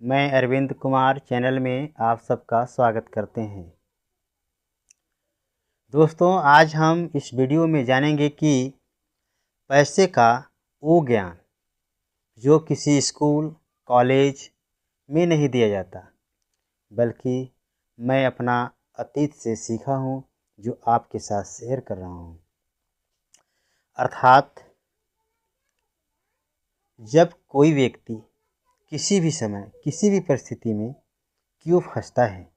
मैं अरविंद कुमार चैनल में आप सबका स्वागत करते हैं। दोस्तों, आज हम इस वीडियो में जानेंगे कि पैसे का वो ज्ञान जो किसी स्कूल कॉलेज में नहीं दिया जाता, बल्कि मैं अपना अतीत से सीखा हूँ जो आपके साथ शेयर कर रहा हूँ। अर्थात जब कोई व्यक्ति किसी भी समय किसी भी परिस्थिति में क्यों फंसता है,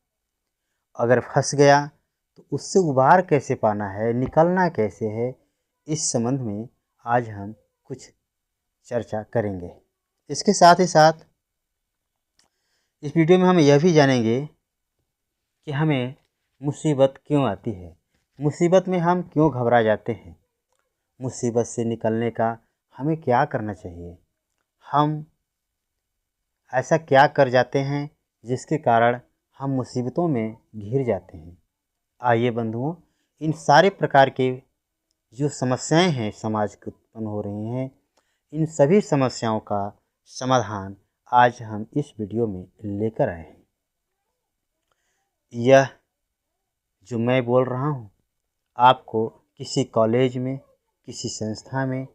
अगर फंस गया तो उससे उबार कैसे पाना है, निकलना कैसे है, इस संबंध में आज हम कुछ चर्चा करेंगे। इसके साथ ही साथ इस वीडियो में हम यह भी जानेंगे कि हमें मुसीबत क्यों आती है, मुसीबत में हम क्यों घबरा जाते हैं, मुसीबत से निकलने का हमें क्या करना चाहिए, हम ऐसा क्या कर जाते हैं जिसके कारण हम मुसीबतों में घिर जाते हैं। आइए बंधुओं, इन सारे प्रकार के जो समस्याएं हैं समाज के उत्पन्न हो रही हैं, इन सभी समस्याओं का समाधान आज हम इस वीडियो में लेकर आए हैं। यह जो मैं बोल रहा हूँ आपको किसी कॉलेज में, किसी संस्था में,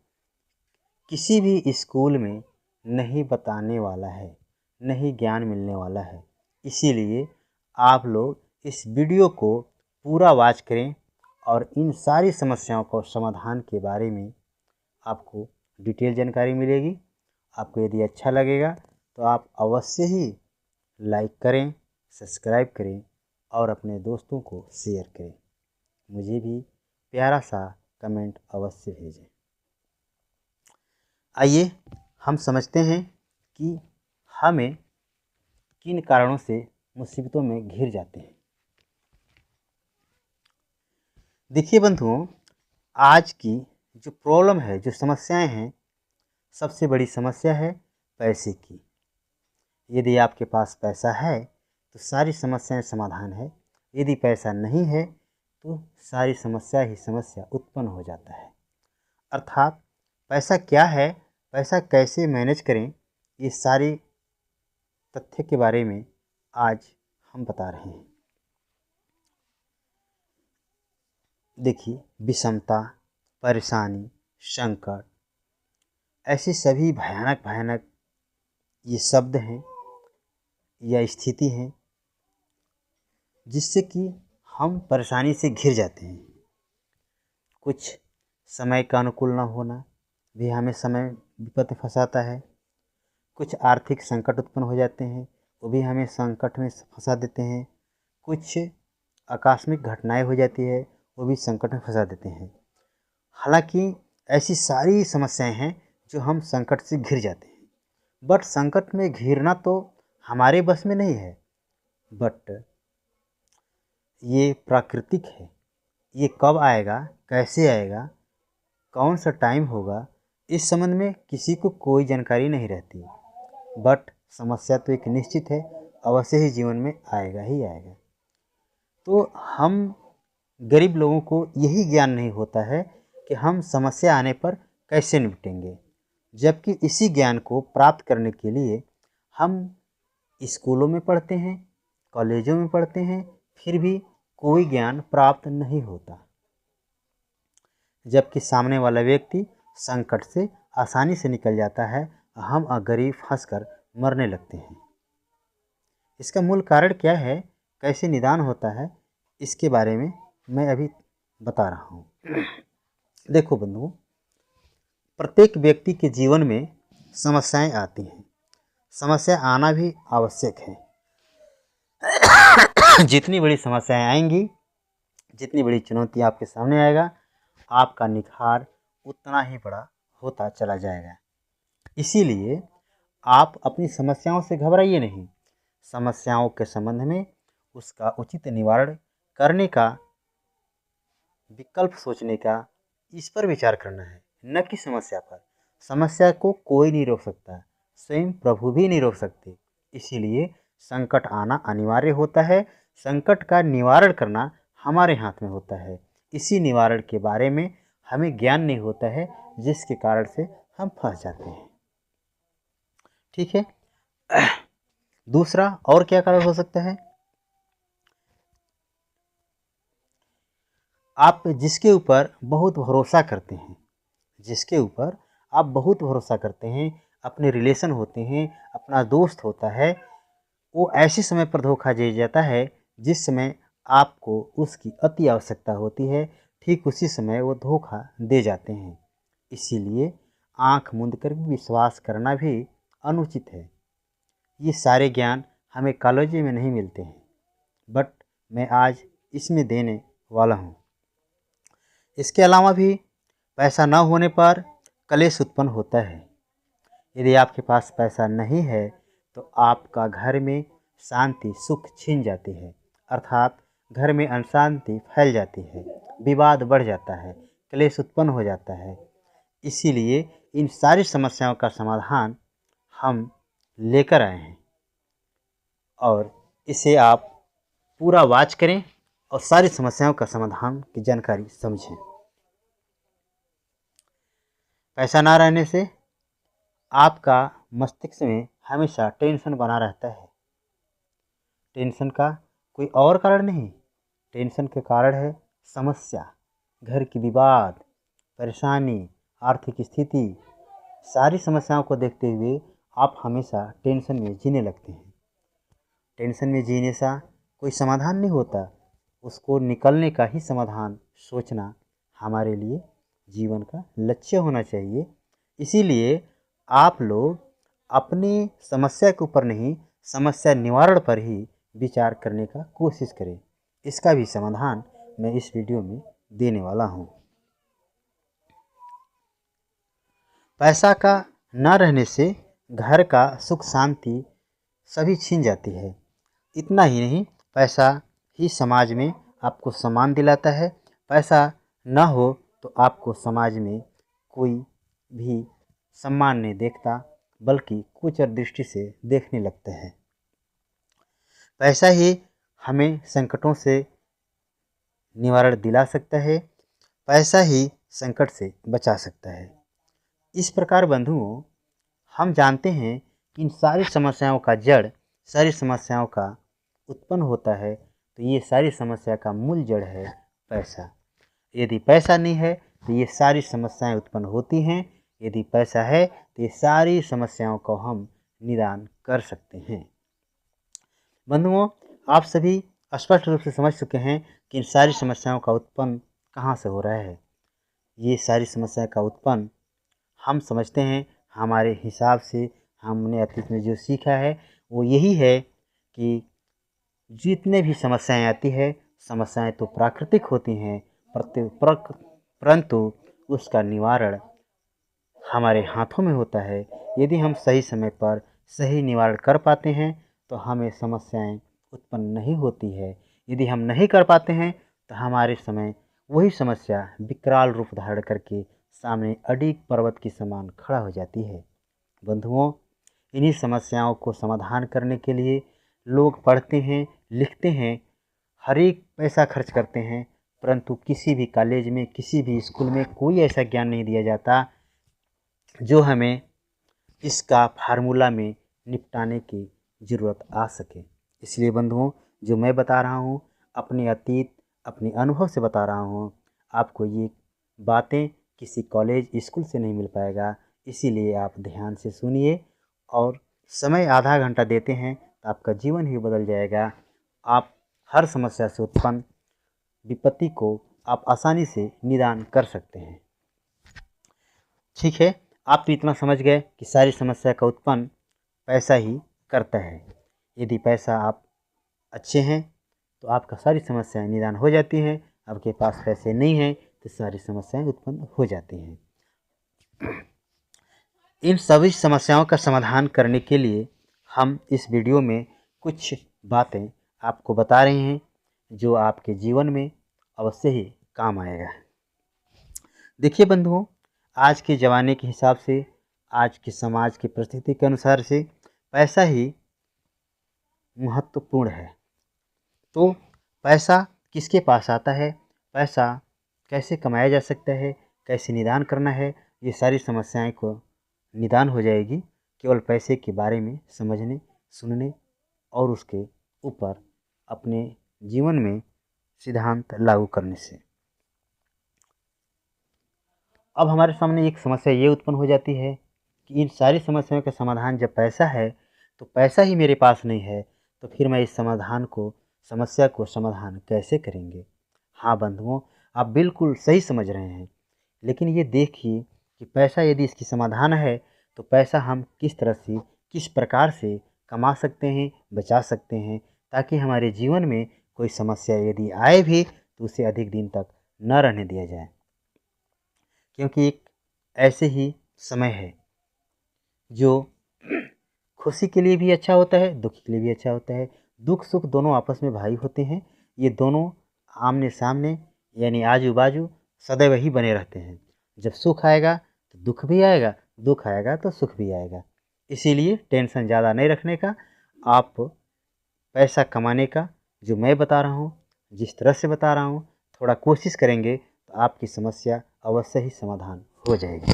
किसी भी स्कूल में नहीं बताने वाला है, नहीं ज्ञान मिलने वाला है। इसीलिए आप लोग इस वीडियो को पूरा वॉच करें और इन सारी समस्याओं को समाधान के बारे में आपको डिटेल जानकारी मिलेगी। आपको यदि अच्छा लगेगा तो आप अवश्य ही लाइक करें, सब्सक्राइब करें और अपने दोस्तों को शेयर करें। मुझे भी प्यारा सा कमेंट अवश्य भेजें। आइए हम समझते हैं कि हमें किन कारणों से मुसीबतों में घिर जाते हैं। देखिए बंधुओं, आज की जो प्रॉब्लम है, जो समस्याएं हैं, सबसे बड़ी समस्या है पैसे की। यदि आपके पास पैसा है तो सारी समस्याएं समाधान है, यदि पैसा नहीं है तो सारी समस्या उत्पन्न हो जाता है। अर्थात पैसा क्या है, पैसा कैसे मैनेज करें, ये सारी तथ्य के बारे में आज हम बता रहे हैं। देखिए, विषमता, परेशानी, संकट, ऐसे सभी भयानक भयानक ये शब्द हैं या स्थिति हैं जिससे कि हम परेशानी से घिर जाते हैं। कुछ समय का अनुकूल न होना भी हमें समय विपद में फंसाता है। कुछ आर्थिक संकट उत्पन्न हो जाते हैं, वो भी हमें संकट में फंसा देते हैं। कुछ आकस्मिक घटनाएं हो जाती है, वो भी संकट में फंसा देते हैं। हालांकि ऐसी सारी समस्याएं हैं जो हम संकट से घिर जाते हैं, बट संकट में घिरना तो हमारे बस में नहीं है, बट ये प्राकृतिक है। ये कब आएगा, कैसे आएगा, कौन सा टाइम होगा, इस संबंध में किसी को कोई जानकारी नहीं रहती। बट समस्या तो एक निश्चित है, अवश्य ही जीवन में आएगा ही आएगा। तो हम गरीब लोगों को यही ज्ञान नहीं होता है कि हम समस्या आने पर कैसे निपटेंगे, जबकि इसी ज्ञान को प्राप्त करने के लिए हम स्कूलों में पढ़ते हैं, कॉलेजों में पढ़ते हैं, फिर भी कोई ज्ञान प्राप्त नहीं होता, जबकि सामने वाला व्यक्ति संकट से आसानी से निकल जाता है, हम गरीब फंसकर मरने लगते हैं। इसका मूल कारण क्या है, कैसे निदान होता है, इसके बारे में मैं अभी बता रहा हूँ। देखो बंधुओं, प्रत्येक व्यक्ति के जीवन में समस्याएं आती हैं। समस्या आना भी आवश्यक है। जितनी बड़ी समस्याएं आएंगी, जितनी बड़ी चुनौती आपके सामने आएगा, आपका निखार उतना ही बड़ा होता चला जाएगा। इसीलिए आप अपनी समस्याओं से घबराइए नहीं। समस्याओं के संबंध में उसका उचित निवारण करने का, विकल्प सोचने का, इस पर विचार करना है, न कि समस्या पर। समस्या को कोई नहीं रोक सकता, स्वयं प्रभु भी नहीं रोक सकते। इसीलिए संकट आना अनिवार्य होता है, संकट का निवारण करना हमारे हाथ में होता है। इसी निवारण के बारे में हमें ज्ञान नहीं होता है, जिसके कारण से हम फंस जाते हैं। ठीक है। दूसरा और क्या कारण हो सकता है, आप जिसके ऊपर बहुत भरोसा करते हैं, जिसके ऊपर आप बहुत भरोसा करते हैं, अपने रिलेशन होते हैं, अपना दोस्त होता है, वो ऐसे समय पर धोखा दे जाता है जिस समय आपको उसकी अति आवश्यकता होती है, ठीक उसी समय वो धोखा दे जाते हैं। इसीलिए आंख मूंद कर भी विश्वास करना भी अनुचित है। ये सारे ज्ञान हमें कॉलेज में नहीं मिलते हैं, बट मैं आज इसमें देने वाला हूँ। इसके अलावा भी पैसा न होने पर कलेश उत्पन्न होता है। यदि आपके पास पैसा नहीं है तो आपका घर में शांति सुख छीन जाती है, अर्थात घर में अशांति फैल जाती है, विवाद बढ़ जाता है, क्लेश उत्पन्न हो जाता है। इसीलिए इन सारी समस्याओं का समाधान हम लेकर आए हैं और इसे आप पूरा वॉच करें और सारी समस्याओं का समाधान की जानकारी समझें। पैसा ना रहने से आपका मस्तिष्क में हमेशा टेंशन बना रहता है। टेंशन का कोई और कारण नहीं, टेंशन के कारण है समस्या, घर की विवाद, परेशानी, आर्थिक स्थिति। सारी समस्याओं को देखते हुए आप हमेशा टेंशन में जीने लगते हैं। टेंशन में जीने से कोई समाधान नहीं होता, उसको निकलने का ही समाधान सोचना हमारे लिए जीवन का लक्ष्य होना चाहिए। इसीलिए आप लोग अपनी समस्या के ऊपर नहीं, समस्या निवारण पर ही विचार करने का कोशिश करें। इसका भी समाधान मैं इस वीडियो में देने वाला हूँ। पैसा का न रहने से घर का सुख शांति सभी छीन जाती है। इतना ही नहीं, पैसा ही समाज में आपको सम्मान दिलाता है। पैसा न हो तो आपको समाज में कोई भी सम्मान नहीं देखता, बल्कि कुछ दृष्टि से देखने लगता है। पैसा ही हमें संकटों से निवारण दिला सकता है, पैसा ही संकट से बचा सकता है। इस प्रकार बंधुओं, हम जानते हैं कि इन सारी समस्याओं का जड़, सारी समस्याओं का उत्पन्न होता है, तो ये सारी समस्या का मूल जड़ है पैसा। यदि पैसा नहीं है तो ये सारी समस्याएं उत्पन्न होती हैं, यदि पैसा है तो ये सारी समस्याओं को हम निदान कर सकते हैं। बंधुओं, आप सभी स्पष्ट रूप से समझ चुके हैं कि इन सारी समस्याओं का उत्पन्न कहाँ से हो रहा है। ये सारी समस्या का उत्पन्न हम समझते हैं हमारे हिसाब से, हमने अतीत में जो सीखा है वो यही है कि जितने भी समस्याएं आती है, समस्याएं तो प्राकृतिक होती हैं, परंतु उसका निवारण हमारे हाथों में होता है। यदि हम सही समय पर सही निवारण कर पाते हैं तो हमें समस्याएं उत्पन्न नहीं होती है। यदि हम नहीं कर पाते हैं तो हमारे समय वही समस्या विकराल रूप धारण करके सामने अडिग पर्वत की समान खड़ा हो जाती है। बंधुओं, इन्हीं समस्याओं को समाधान करने के लिए लोग पढ़ते हैं, लिखते हैं, हर एक पैसा खर्च करते हैं, परंतु किसी भी कॉलेज में, किसी भी स्कूल में कोई ऐसा ज्ञान नहीं दिया जाता जो हमें इसका फार्मूला में निपटाने की ज़रूरत आ सके। इसलिए बंधुओं, जो मैं बता रहा हूँ अपने अतीत, अपने अनुभव से बता रहा हूँ। आपको ये बातें किसी कॉलेज स्कूल से नहीं मिल पाएगा, इसीलिए आप ध्यान से सुनिए और समय आधा घंटा देते हैं तो आपका जीवन ही बदल जाएगा। आप हर समस्या से उत्पन्न विपत्ति को आप आसानी से निदान कर सकते हैं। ठीक है, आप तो इतना समझ गए कि सारी समस्या का उत्पन्न पैसा ही करता है। यदि पैसा आप अच्छे हैं तो आपका सारी समस्याएं निदान हो जाती हैं, आपके पास पैसे नहीं हैं तो सारी समस्याएं उत्पन्न हो जाती हैं। इन सभी समस्याओं का समाधान करने के लिए हम इस वीडियो में कुछ बातें आपको बता रहे हैं जो आपके जीवन में अवश्य ही काम आएगा। देखिए बंधुओं, आज के ज़माने के हिसाब से, आज के समाज की परिस्थिति के अनुसार से पैसा ही महत्वपूर्ण है। तो पैसा किसके पास आता है, पैसा कैसे कमाया जा सकता है, कैसे निदान करना है, ये सारी समस्याएं को निदान हो जाएगी केवल पैसे के बारे में समझने, सुनने और उसके ऊपर अपने जीवन में सिद्धांत लागू करने से। अब हमारे सामने एक समस्या ये उत्पन्न हो जाती है कि इन सारी समस्याओं का समाधान जब पैसा है, तो पैसा ही मेरे पास नहीं है, तो फिर मैं इस समस्या को समाधान कैसे करेंगे। हाँ बंधुओं, आप बिल्कुल सही समझ रहे हैं। लेकिन ये देखिए कि पैसा यदि इसकी समाधान है, तो पैसा हम किस तरह से, किस प्रकार से कमा सकते हैं, बचा सकते हैं, ताकि हमारे जीवन में कोई समस्या यदि आए भी तो उसे अधिक दिन तक न रहने दिया जाए। क्योंकि एक ऐसे ही समय है जो खुशी के लिए भी अच्छा होता है, दुख के लिए भी अच्छा होता है। दुख सुख दोनों आपस में भाई होते हैं। ये दोनों आमने सामने यानी आजू बाजू सदैव ही बने रहते हैं। जब सुख आएगा तो दुख भी आएगा, दुख आएगा तो सुख भी आएगा। इसीलिए टेंशन ज़्यादा नहीं रखने का, आप पैसा कमाने का जो मैं बता रहा हूँ, जिस तरह से बता रहा हूँ, थोड़ा कोशिश करेंगे तो आपकी समस्या अवश्य ही समाधान हो जाएगी।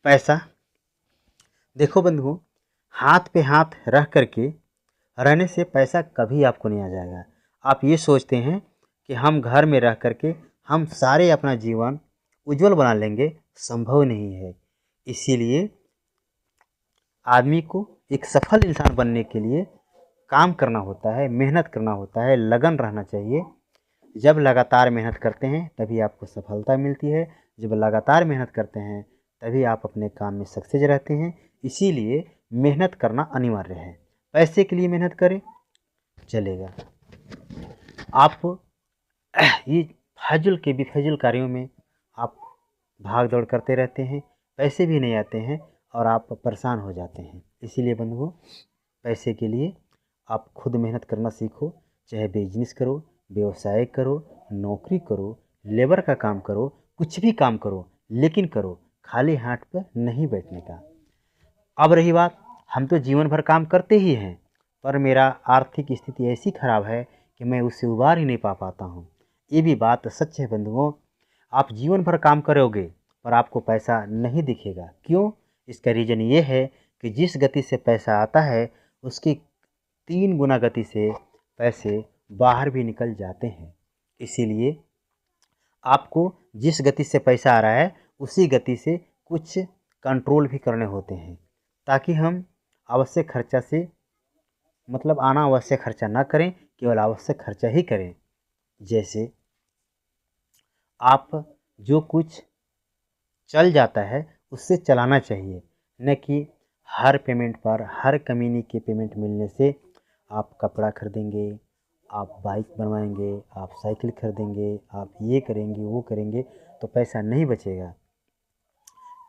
पैसा देखो बंधुओं, हाथ पे हाथ रह करके रहने से पैसा कभी आपको नहीं आ जाएगा। आप ये सोचते हैं कि हम घर में रह करके हम सारे अपना जीवन उज्जवल बना लेंगे, संभव नहीं है। इसीलिए आदमी को एक सफल इंसान बनने के लिए काम करना होता है, मेहनत करना होता है, लगन रहना चाहिए। जब लगातार मेहनत करते हैं तभी आपको सफलता मिलती है। जब लगातार मेहनत करते हैं तभी आप अपने काम में सक्सेस रहते हैं। इसीलिए मेहनत करना अनिवार्य है। पैसे के लिए मेहनत करें चलेगा, आप ये फाजुल के बेफजुल कार्यों में आप भाग दौड़ करते रहते हैं, पैसे भी नहीं आते हैं और आप परेशान हो जाते हैं। इसीलिए बंधुओं, पैसे के लिए आप खुद मेहनत करना सीखो। चाहे बिजनेस करो, व्यवसाय करो, नौकरी करो, लेबर का काम करो, कुछ भी काम करो, लेकिन करो, खाली हाथ पर नहीं बैठने का। अब रही बात, हम तो जीवन भर काम करते ही हैं, पर मेरा आर्थिक स्थिति ऐसी खराब है कि मैं उससे उबार ही नहीं पाता हूँ। ये भी बात सच है बंधुओं। आप जीवन भर काम करोगे पर आपको पैसा नहीं दिखेगा। क्यों? इसका रीज़न ये है कि जिस गति से पैसा आता है उसकी 3 गुना गति से पैसे बाहर भी निकल जाते हैं। इसीलिए आपको जिस गति से पैसा आ रहा है उसी गति से कुछ कंट्रोल भी करने होते हैं, ताकि हम आवश्यक खर्चा से मतलब अनावश्यक खर्चा ना करें, केवल आवश्यक खर्चा ही करें। जैसे आप जो कुछ चल जाता है उससे चलाना चाहिए, न कि हर पेमेंट पर, हर कमीनी के पेमेंट मिलने से आप कपड़ा खरीदेंगे, आप बाइक बनवाएंगे, आप साइकिल खरीदेंगे, आप ये करेंगे वो करेंगे तो पैसा नहीं बचेगा।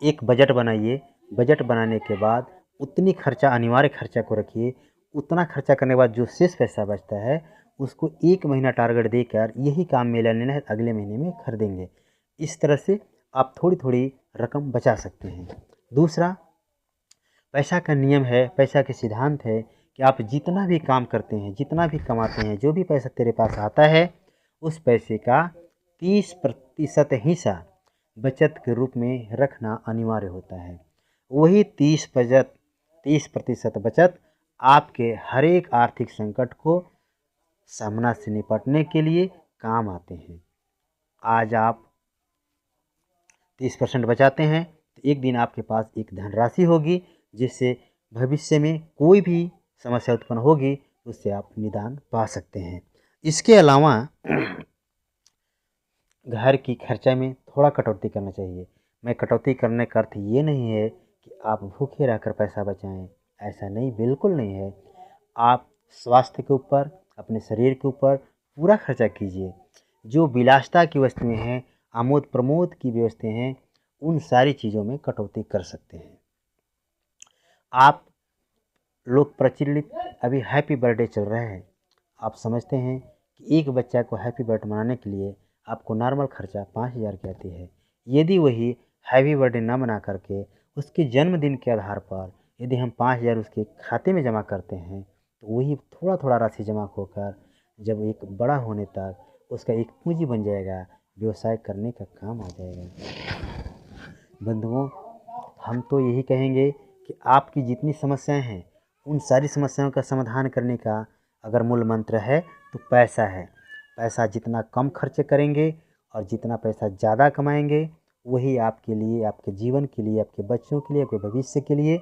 एक बजट बनाइए, बजट बनाने के बाद उतनी खर्चा, अनिवार्य खर्चा को रखिए। उतना खर्चा करने के बाद जो शेष पैसा बचता है उसको 1 महीना टारगेट देकर यही काम में ले लेना है, अगले महीने में खरीदेंगे। इस तरह से आप थोड़ी थोड़ी रकम बचा सकते हैं। दूसरा, पैसा का नियम है, पैसा के सिद्धांत है कि आप जितना भी काम करते हैं, जितना भी कमाते हैं, जो भी पैसा तेरे पास आता है उस पैसे का 30% हिस्सा बचत के रूप में रखना अनिवार्य होता है। वही 30% बचत आपके हर एक आर्थिक संकट को सामना से निपटने के लिए काम आते हैं। आज आप 30% बचाते हैं तो एक दिन आपके पास एक धनराशि होगी जिससे भविष्य में कोई भी समस्या उत्पन्न होगी उससे आप निदान पा सकते हैं। इसके अलावा घर की खर्चा में थोड़ा कटौती करना चाहिए। मैं कटौती करने का अर्थ ये नहीं है कि आप भूखे रहकर पैसा बचाएं, ऐसा नहीं, बिल्कुल नहीं है। आप स्वास्थ्य के ऊपर, अपने शरीर के ऊपर पूरा खर्चा कीजिए। जो विलासिता की वस्तुएं हैं, आमोद प्रमोद की व्यवस्थाएं हैं, उन सारी चीज़ों में कटौती कर सकते हैं। आप लोग प्रचलित अभी हैप्पी बर्थडे चल रहा है, आप समझते हैं कि एक बच्चा को हैप्पी बर्थडे मनाने के लिए आपको नॉर्मल खर्चा 5,000 की आती है। यदि वही हैप्पी बर्थडे ना मना करके उसके जन्मदिन के आधार पर यदि हम 5,000 उसके खाते में जमा करते हैं तो वही थोड़ा थोड़ा राशि जमा होकर जब एक बड़ा होने तक उसका एक पूंजी बन जाएगा, व्यवसाय करने का काम आ जाएगा। बंधुओं, हम तो यही कहेंगे कि आपकी जितनी समस्याएं हैं उन सारी समस्याओं का समाधान करने का अगर मूल मंत्र है तो पैसा है। पैसा जितना कम खर्च करेंगे और जितना पैसा ज़्यादा कमाएंगे, वही आपके लिए, आपके जीवन के लिए, आपके बच्चों के लिए, आपके भविष्य के लिए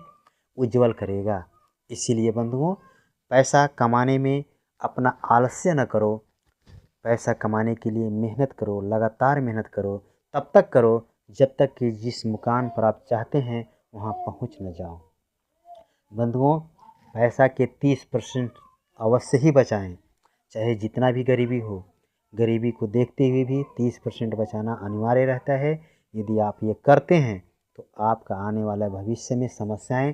उज्जवल करेगा। इसीलिए बंधुओं, पैसा कमाने में अपना आलस्य न करो। पैसा कमाने के लिए मेहनत करो, लगातार मेहनत करो। तब तक करो जब तक कि जिस मुकाम पर आप चाहते हैं वहाँ पहुँच न जाओ। बंधुओं, पैसा के 30% अवश्य ही बचाएं, चाहे जितना भी गरीबी हो। गरीबी को देखते हुए भी 30% बचाना अनिवार्य रहता है। यदि आप ये करते हैं तो आपका आने वाला भविष्य में समस्याएं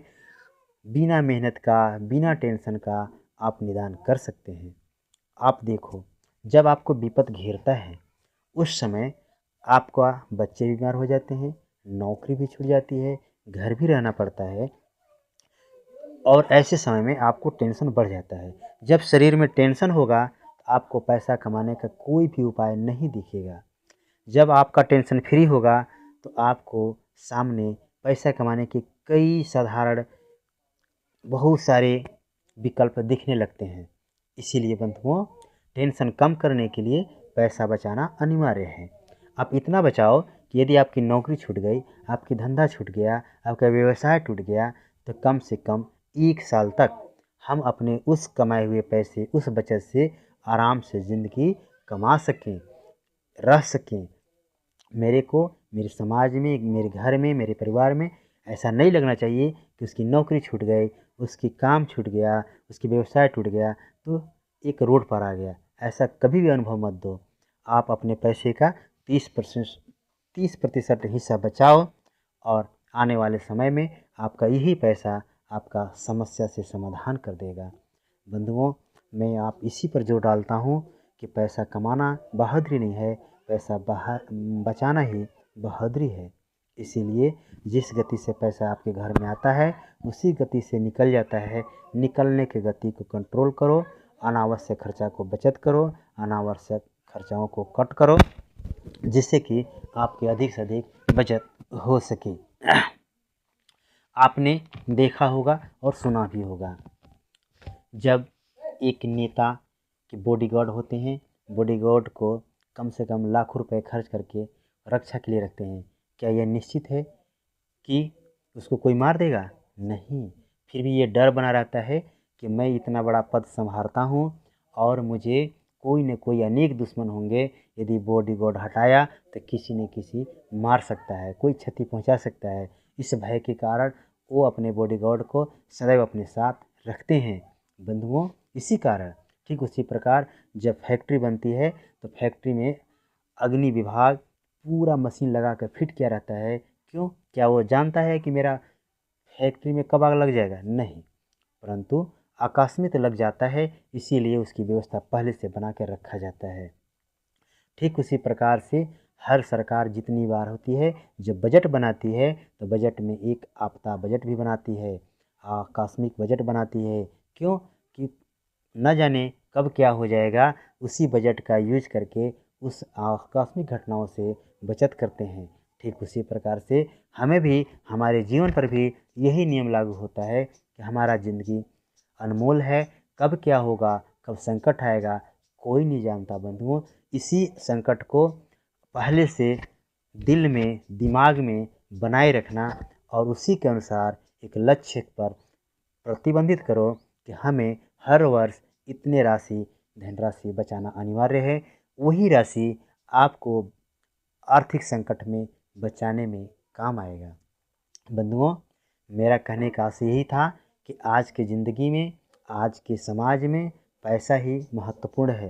बिना मेहनत का, बिना टेंशन का आप निदान कर सकते हैं। आप देखो, जब आपको विपद घेरता है उस समय आपका बच्चे बीमार हो जाते हैं, नौकरी भी छूट जाती है, घर भी रहना पड़ता है और ऐसे समय में आपको टेंशन बढ़ जाता है। जब शरीर में टेंशन होगा तो आपको पैसा कमाने का कोई भी उपाय नहीं दिखेगा। जब आपका टेंशन फ्री होगा तो आपको सामने पैसा कमाने के कई साधारण बहुत सारे विकल्प दिखने लगते हैं। इसीलिए बंधुओं, टेंशन कम करने के लिए पैसा बचाना अनिवार्य है। आप इतना बचाओ कि यदि आपकी नौकरी छूट गई, आपकी धंधा छूट गया, आपका व्यवसाय टूट गया, तो कम से कम 1 साल तक हम अपने उस कमाए हुए पैसे, उस बचत से आराम से ज़िंदगी कमा सकें, रह सकें। मेरे को, मेरे समाज में, मेरे घर में, मेरे परिवार में ऐसा नहीं लगना चाहिए कि उसकी नौकरी छूट गई, उसकी काम छूट गया, उसकी व्यवसाय टूट गया तो एक रोड पर आ गया। ऐसा कभी भी अनुभव मत दो। आप अपने पैसे का 30% हिस्सा बचाओ और आने वाले समय में आपका यही पैसा आपका समस्या से समाधान कर देगा। बंधुओं, मैं आप इसी पर जोर डालता हूँ कि पैसा कमाना बहादुरी नहीं है, पैसा बचाना ही बहादुरी है। इसीलिए जिस गति से पैसा आपके घर में आता है उसी गति से निकल जाता है। निकलने की गति को कंट्रोल करो, अनावश्यक खर्चा को बचत करो, अनावश्यक खर्चाओं को कट करो, जिससे कि आपकी अधिक से अधिक बचत हो सके। आपने देखा होगा और सुना भी होगा, जब एक नेता के बॉडीगार्ड होते हैं, बॉडीगार्ड को कम से कम लाखों रुपए खर्च करके रक्षा के लिए रखते हैं, क्या यह निश्चित है कि उसको कोई मार देगा? नहीं। फिर भी ये डर बना रहता है कि मैं इतना बड़ा पद संभालता हूँ और मुझे कोई न कोई अनेक दुश्मन होंगे। यदि बॉडीगार्ड हटाया तो किसी न किसी मार सकता है, कोई क्षति पहुँचा सकता है। इस भय के कारण वो अपने बॉडीगार्ड को सदैव अपने साथ रखते हैं। बंधुओं, इसी कारण ठीक उसी प्रकार जब फैक्ट्री बनती है तो फैक्ट्री में अग्नि विभाग पूरा मशीन लगा कर फिट किया रहता है। क्यों? क्या वो जानता है कि मेरा फैक्ट्री में कब आग लग जाएगा? नहीं, परंतु आकस्मिक लग जाता है, इसीलिए उसकी व्यवस्था पहले से बना कर रखा जाता है। ठीक उसी प्रकार से हर सरकार जितनी बार होती है, जब बजट बनाती है तो बजट में एक आपदा बजट भी बनाती है, आकस्मिक बजट बनाती है। क्यों? कि न जाने कब क्या हो जाएगा, उसी बजट का यूज करके उस आकस्मिक घटनाओं से बचत करते हैं। ठीक उसी प्रकार से हमें भी, हमारे जीवन पर भी यही नियम लागू होता है कि हमारा ज़िंदगी अनमोल है। कब क्या होगा, कब संकट आएगा, कोई नहीं जानता बंधुओं। इसी संकट को पहले से दिल में, दिमाग में बनाए रखना और उसी के अनुसार एक लक्ष्य पर प्रतिबंधित करो कि हमें हर वर्ष इतने राशि धनराशि बचाना अनिवार्य है। वही राशि आपको आर्थिक संकट में बचाने में काम आएगा। बंधुओं, मेरा कहने का आशय यही था कि आज की ज़िंदगी में, आज के समाज में पैसा ही महत्वपूर्ण है।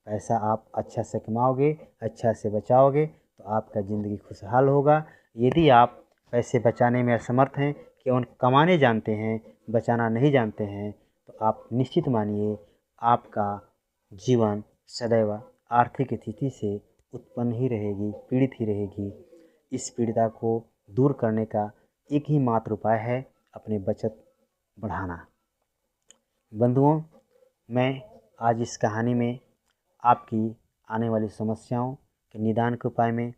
पैसा आप अच्छा से कमाओगे, अच्छा से बचाओगे तो आपका ज़िंदगी खुशहाल होगा। यदि आप पैसे बचाने में असमर्थ हैं, केवल कमाने जानते हैं, बचाना नहीं जानते हैं, तो आप निश्चित मानिए आपका जीवन सदैव आर्थिक स्थिति से उत्पन्न ही रहेगी, पीड़ित ही रहेगी। इस पीड़िता को दूर करने का एक ही मात्र उपाय है, अपनी बचत बढ़ाना। बंधुओं, मैं आज इस कहानी में आपकी आने वाली समस्याओं के निदान के उपाय में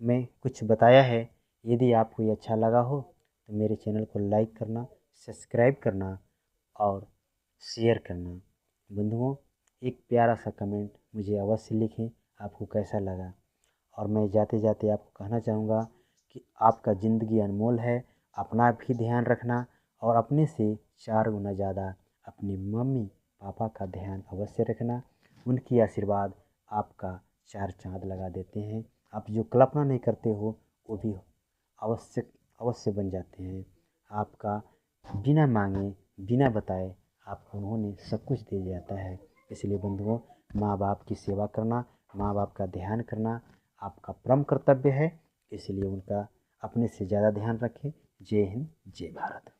मैं कुछ बताया है। यदि आपको ये अच्छा लगा हो तो मेरे चैनल को लाइक करना, सब्सक्राइब करना और शेयर करना। बंधुओं, एक प्यारा सा कमेंट मुझे अवश्य लिखें, आपको कैसा लगा। और मैं जाते जाते आपको कहना चाहूँगा कि आपका ज़िंदगी अनमोल है, अपना भी ध्यान रखना और अपने से 4 गुना ज़्यादा अपनी मम्मी पापा का ध्यान अवश्य रखना। उनकी आशीर्वाद आपका 4 चाँद लगा देते हैं। आप जो कल्पना नहीं करते हो वो भी अवश्य अवश्य बन जाते हैं। आपका बिना मांगे बिना बताए आपको उन्होंने सब कुछ दे जाता है। इसलिए बंधुओं, माँ बाप की सेवा करना, माँ बाप का ध्यान करना आपका परम कर्तव्य है। इसलिए उनका अपने से ज़्यादा ध्यान रखें। जय हिंद, जय भारत।